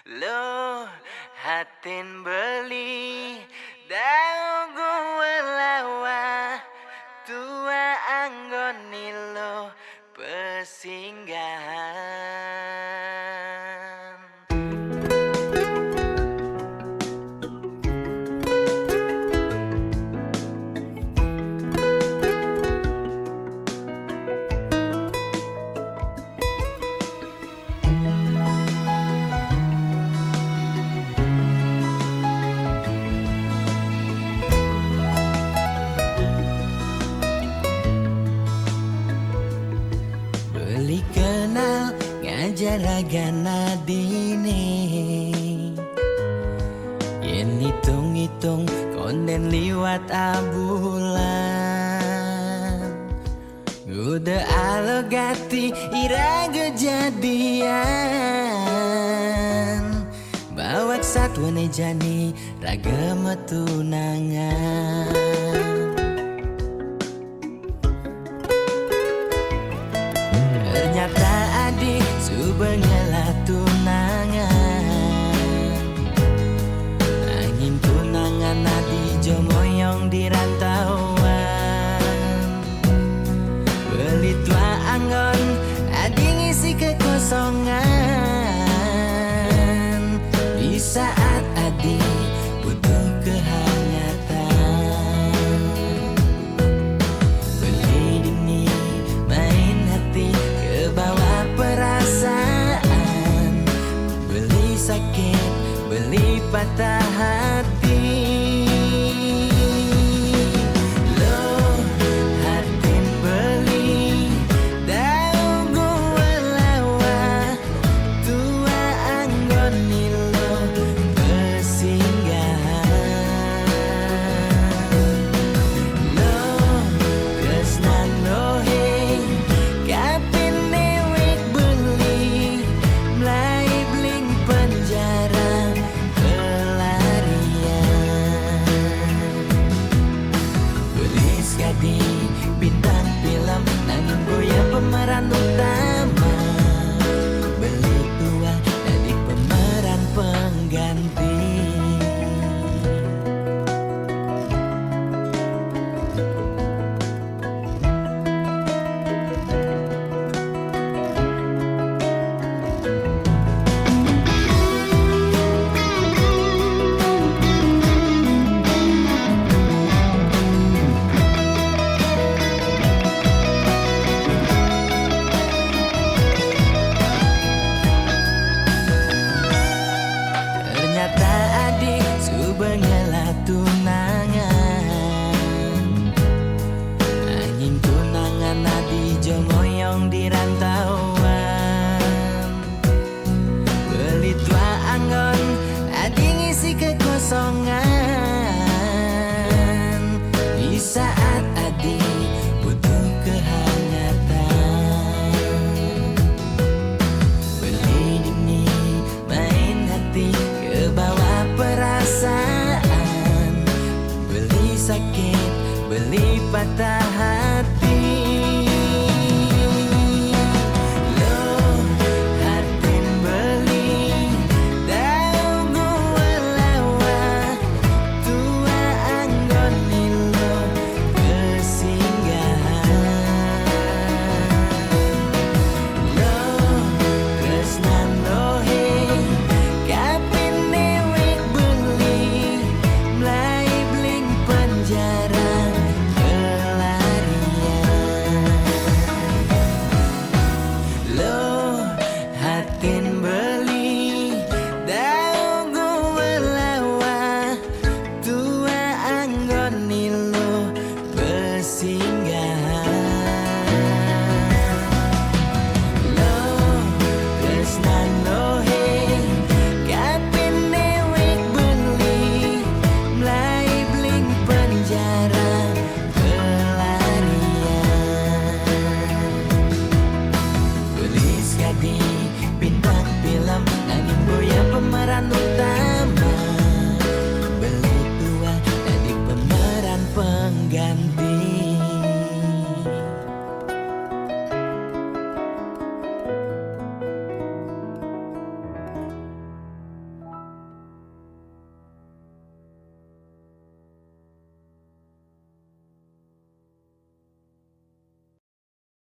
Lo hatin beli dagu lawa tua anggoni lo pesinggahan. Beli kenal ngajar agana dini, yen hitung-hitung konden liwat abulan. Udah alogati ira kejadian, bawak satwa jani ragam tunangan. Ternyata adik subengela tunangan, angin tunangan adi jomoyong di rantauan. Beli tua anggon adi ngisi kekosongan, di saat adi butuh kehangatan. Beli dini main hati bawa perasaan, beli sakit, beli patah hati. Lo hatin beli dagu lawa tua anggoni lo pesinggahan. Lo kesnan lohe kapin newek beli mulai bling penjara pelarian. Belis kadi bintang film nangin boya pemeran utama, beli tua jadi pemeran pengganti. Ternyata adik subengela tunangan, angin tunangan adi jomoyong di rantauan. Beli tua anggon adi ngisi kekosongan, di saat adi butuh kehangatan. Beli dini main hati bawa perasaan, beli sakit, beli patah hati. Lo hatin beli dagu lawa tua anggoni lo pesinggahan. Lo kesnan lohe kapin newek beli mulai bling penjara pelarian. Lo hatin beli dagu lawa tua anggoni lo pesinggahan. Lo kesnan lohe kapin newek beli mulai bling penjara pelarian. Belis kadi bintang film nangin boya pemeran utama,